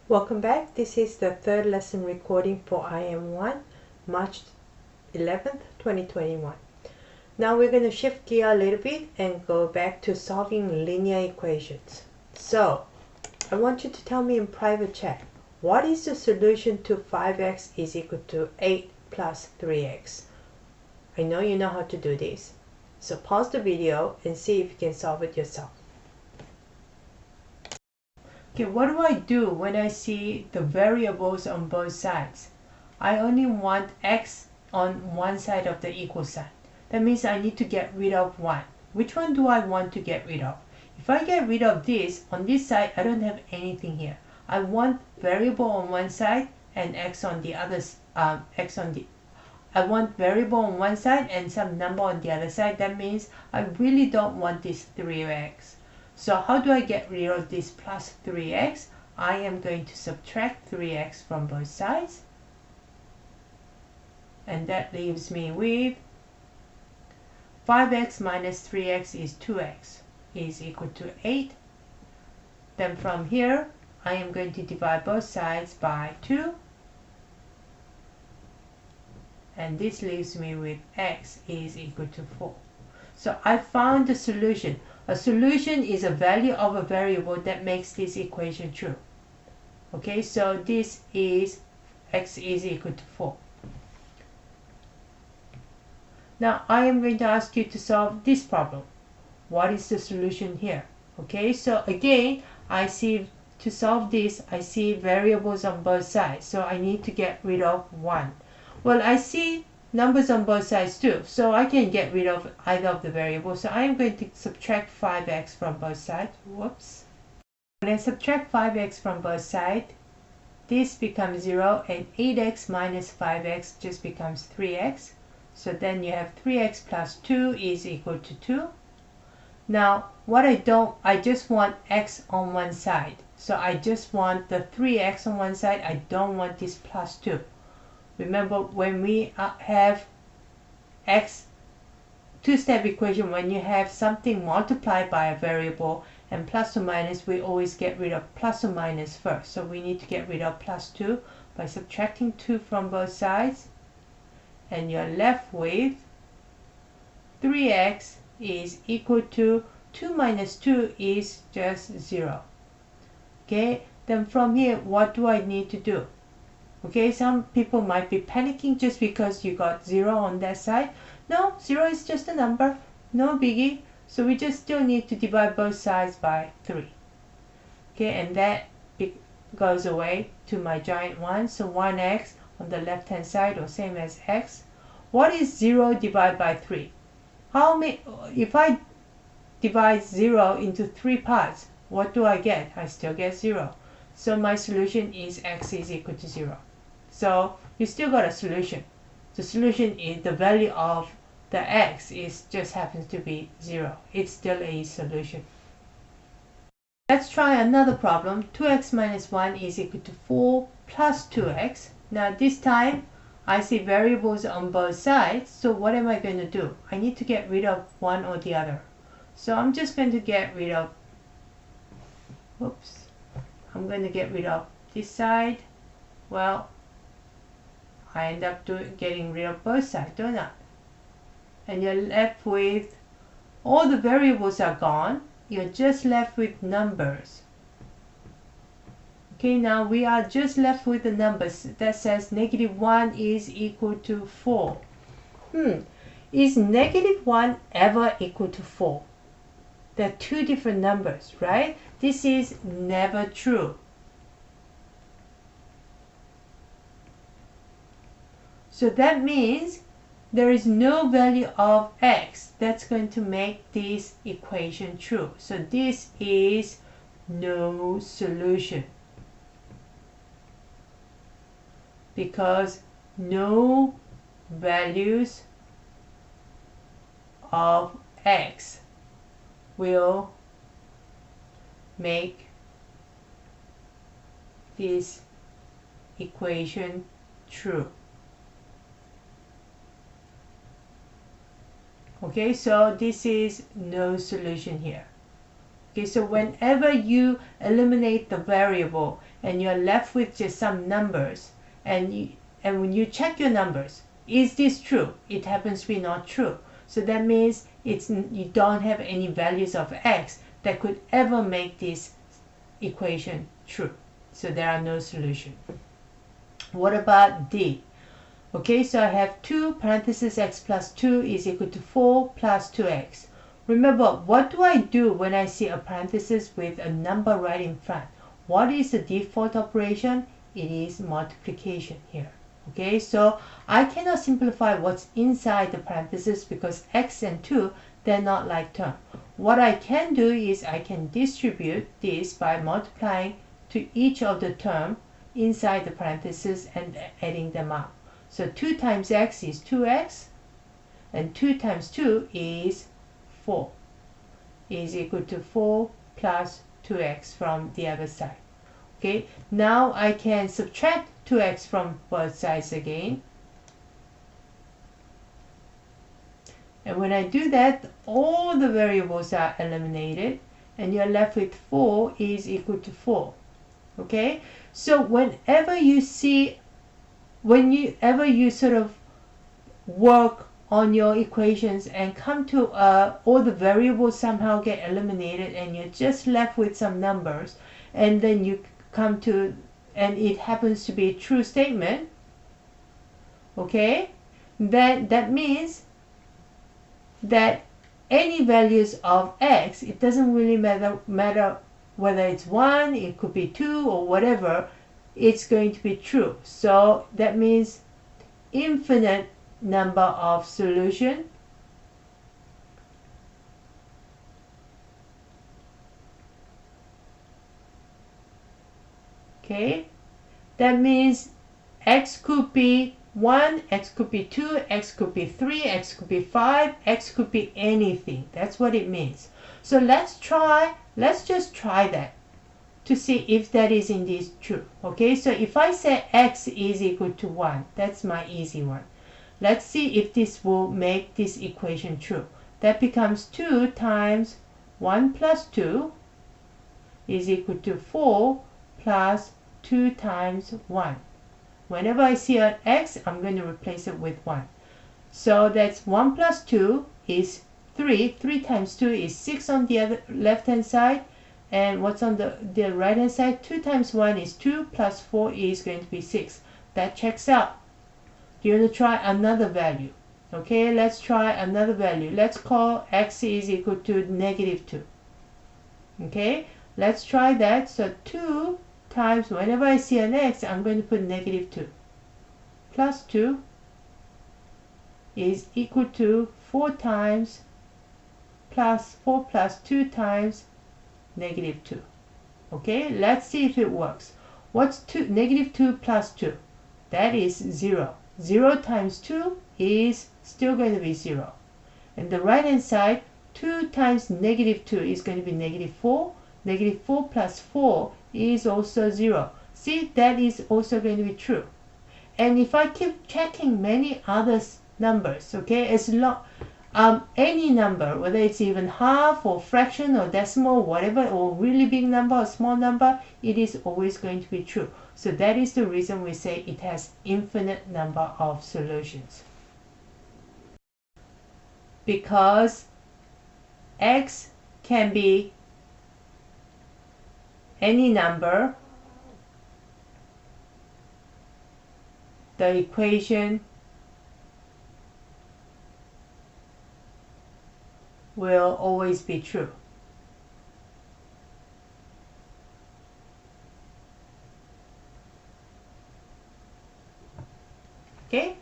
Welcome back. This is the third lesson recording for IM1, March 11th, 2021. Now we're going to shift gear a little bit and go back to solving linear equations. So, I want you to tell me in private chat, what is the solution to 5x is equal to 8 plus 3x? I know you know how to do this. So pause the video and see if you can solve it yourself. Okay, what do I do when I see the variables on both sides? I only want x on one side of the equal sign. That means I need to get rid of 1. Which one do I want to get rid of? If I get rid of this, on this side I don't have anything here. I want variable on one side and x on the other I want variable on one side and some number on the other side. That means I really don't want this 3x. So how do I get rid of this plus 3x? I am going to subtract 3x from both sides. And that leaves me with 5x minus 3x is 2x is equal to 8. Then from here, I am going to divide both sides by 2. And this leaves me with x is equal to 4. So I found the solution. A solution is a value of a variable that makes this equation true. Okay, so this is x is equal to 4. Now I am going to ask you to solve this problem. What is the solution here? Okay, so again, I see to solve this, I see variables on both sides. So I need to get rid of 1. Well, I see numbers on both sides too, so I can get rid of either of the variables. So I am going to subtract 5x from both sides. Whoops. When I subtract 5x from both sides, this becomes 0 and 8x minus 5x just becomes 3x. So then you have 3x plus 2 is equal to 2. Now I just want x on one side. So I just want the 3x on one side. I don't want this plus 2. Remember, when we have x two-step equation, when you have something multiplied by a variable and plus or minus, we always get rid of plus or minus first. So we need to get rid of plus 2 by subtracting 2 from both sides. And you're left with 3x is equal to 2 minus 2 is just 0. Okay, then from here, what do I need to do? Okay, some people might be panicking just because you got 0 on that side. No, 0 is just a number, no biggie. So we just still need to divide both sides by 3. Okay, and that goes away to my giant 1. So 1x on the left hand side, or same as x. What is 0 divided by 3? If I divide 0 into 3 parts, what do I get? I still get 0. So my solution is x is equal to 0. So you still got a solution. The solution is the value of the x just happens to be 0. It's still a solution. Let's try another problem. 2x minus 1 is equal to 4 plus 2x. Now this time I see variables on both sides. So what am I going to do? I need to get rid of one or the other. So I'm just going to get rid of, I'm going to get rid of this side. Well, I end up getting rid of both sides, don't I? And you're left with, all the variables are gone. You're just left with numbers. Okay, now we are just left with the numbers that says -1 is equal to 4. Is -1 ever equal to 4? They're two different numbers, right? This is never true. So that means there is no value of x that's going to make this equation true. So this is no solution, because no values of x will make this equation true. Okay, so this is no solution here. Okay, so whenever you eliminate the variable and you're left with just some numbers, and when you check your numbers, is this true? It happens to be not true. So that means you don't have any values of x that could ever make this equation true. So there are no solution. What about D? Okay, so I have 2 parenthesis x plus 2 is equal to 4 plus 2x. Remember, what do I do when I see a parenthesis with a number right in front? What is the default operation? It is multiplication here. Okay, so I cannot simplify what's inside the parenthesis because x and 2, they're not like term. What I can do is I can distribute this by multiplying to each of the term inside the parenthesis and adding them up. So 2 times x is 2x, and 2 times 2 is 4, is equal to 4 plus 2x from the other side. Okay, now I can subtract 2x from both sides again. And when I do that, all the variables are eliminated, and you're left with 4 is equal to 4. Okay, so whenever you sort of work on your equations and come to all the variables somehow get eliminated and you're just left with some numbers, and then you come to, and it happens to be a true statement, okay, then that means that any values of x, it doesn't really matter whether it's 1, it could be 2 or whatever, it's going to be true. So that means infinite number of solution. Okay, that means x could be 1, x could be 2, x could be 3, x could be 5, x could be anything. That's what it means. So let's just try that to see if that is indeed true. Okay, so if I say x is equal to 1, that's my easy one. Let's see if this will make this equation true. That becomes 2 times 1 plus 2 is equal to 4 plus 2 times 1. Whenever I see an x, I'm going to replace it with 1. So that's 1 plus 2 is 3. 3 times 2 is 6 on the other left-hand side. And what's on the right-hand side? 2 times 1 is 2 plus 4 is going to be 6. That checks out. Do you want to try another value? Okay, let's try another value. Let's call x is equal to negative 2. Okay, let's try that. So 2 times, whenever I see an x, I'm going to put negative 2. Plus 2 is equal to 4 times plus 4 plus 2 times negative 2. Okay, let's see if it works. What's negative 2 plus 2? That is 0. 0 times 2 is still going to be 0. And the right hand side, 2 times negative 2 is going to be negative 4. Negative 4 plus 4 is also 0. See, that is also going to be true. And if I keep checking many other numbers, okay, as long any number, whether it's even half or fraction or decimal, whatever, or really big number or small number, it is always going to be true. So that is the reason we say it has infinite number of solutions. Because x can be any number, the equation will always be true. Okay?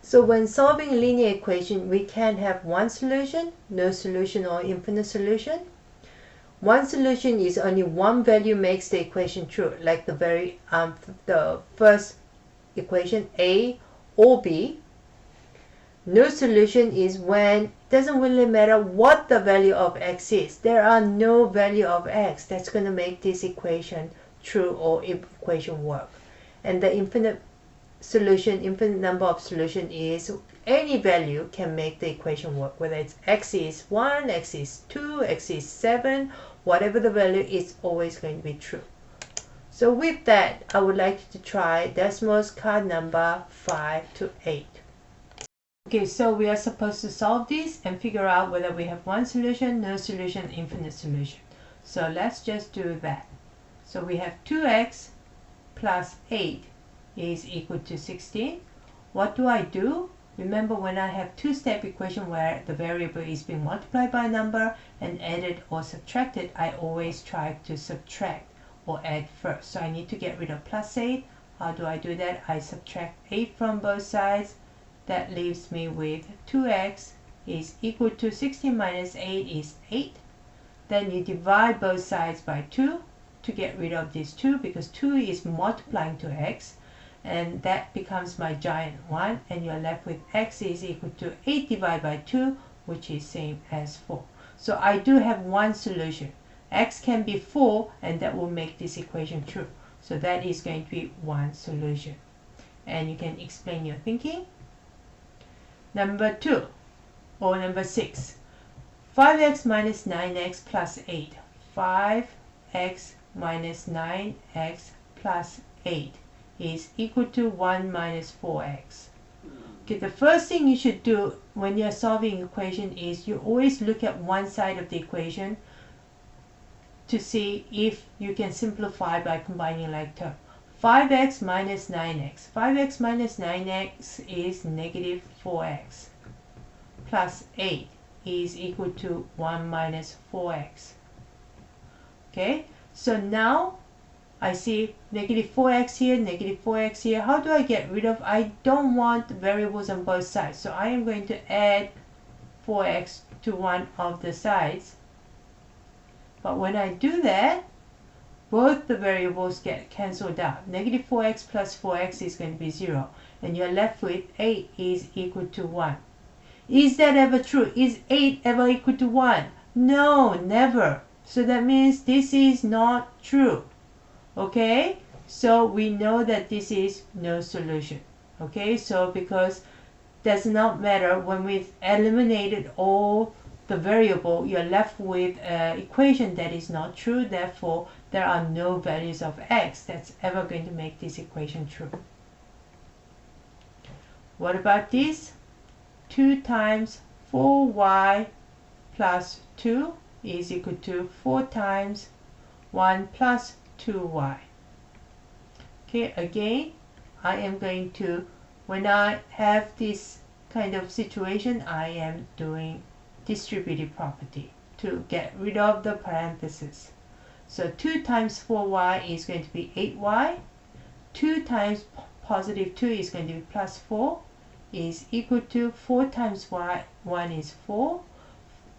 So when solving a linear equation, we can have one solution, no solution, or infinite solution. One solution is only one value makes the equation true, like the first equation, A or B. No solution is when it doesn't really matter what the value of x is. There are no value of x that's going to make this equation true or equation work. And the infinite number of solution is any value can make the equation work, whether it's x is 1, x is 2, x is 7, whatever the value is always going to be true. So with that, I would like you to try Desmos card number 5 to 8. Okay, so we are supposed to solve this and figure out whether we have one solution, no solution, infinite solution. So let's just do that. So we have 2x plus 8 is equal to 16. What do I do? Remember, when I have two-step equation where the variable is being multiplied by a number and added or subtracted, I always try to subtract or add first. So I need to get rid of plus 8. How do I do that? I subtract 8 from both sides. That leaves me with 2x is equal to 16 minus 8 is 8. Then you divide both sides by 2 to get rid of this 2, because 2 is multiplying to x, and that becomes my giant 1, and you're left with x is equal to 8 divided by 2, which is same as 4. So I do have one solution. X can be 4, and that will make this equation true. So that is going to be one solution. And you can explain your thinking. Number 2, or number 6. 5x minus 9x plus 8. 5x minus 9x plus 8 is equal to 1 minus 4x. Okay, the first thing you should do when you're solving equation is you always look at one side of the equation to see if you can simplify by combining like term. 5x minus 9x. 5x minus 9x is negative 4x plus 8 is equal to 1 minus 4x. Okay, so now I see negative 4x here, negative 4x here. How do I get rid of? I don't want variables on both sides, so I am going to add 4x to one of the sides. But when I do that, both the variables get cancelled out. Negative 4x plus 4x is going to be 0. And you're left with 8 is equal to 1. Is that ever true? Is 8 ever equal to 1? No, never. So that means this is not true. Okay? So we know that this is no solution. Okay? So because does not matter, when we've eliminated all the variable, you're left with an equation that is not true. Therefore, there are no values of x that's ever going to make this equation true. What about this? 2 times 4y plus 2 is equal to 4 times 1 plus 2y. Okay, again, I am going to, when I have this kind of situation, I am doing distributive property to get rid of the parentheses. So 2 times 4y is going to be 8y. 2 times positive 2 is going to be plus 4 is equal to 4 times y, 1 is 4,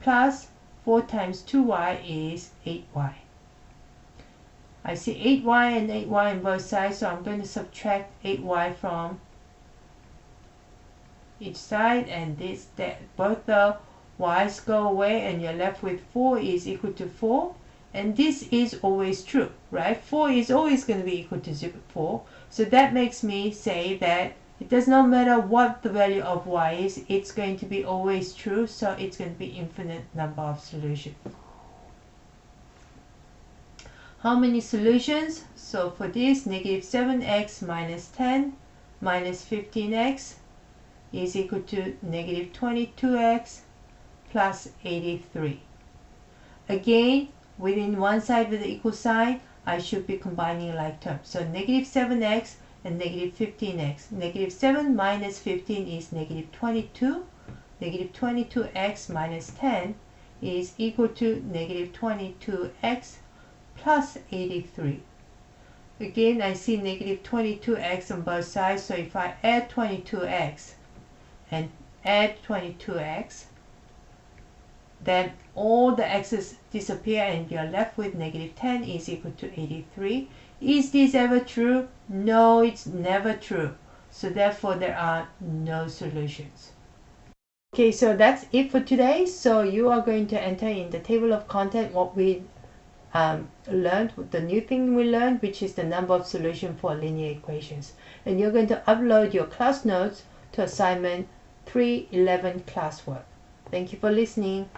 plus 4 times 2y is 8y. I see 8y and 8y on both sides, so I'm going to subtract 8y from each side, and both the y's go away, and you're left with 4 is equal to 4. And this is always true, right? 4 is always going to be equal to 4. So that makes me say that it does not matter what the value of y is, it's going to be always true, so it's going to be infinite number of solutions. How many solutions? So for this, negative 7x minus 10 minus 15x is equal to negative 22x plus 83. Again, within one side with the equal sign, I should be combining like terms. So negative 7x and negative 15x. Negative 7 minus 15 is negative 22. Negative 22x minus 10 is equal to negative 22x plus 83. Again, I see negative 22x on both sides, so if I add 22x and add 22x, then all the x's disappear and you're left with negative 10 is equal to 83. Is this ever true? No, it's never true. So therefore there are no solutions. Okay, so that's it for today. So you are going to enter in the table of content what we learned, the new thing we learned, which is the number of solutions for linear equations. And you're going to upload your class notes to assignment 311 classwork. Thank you for listening.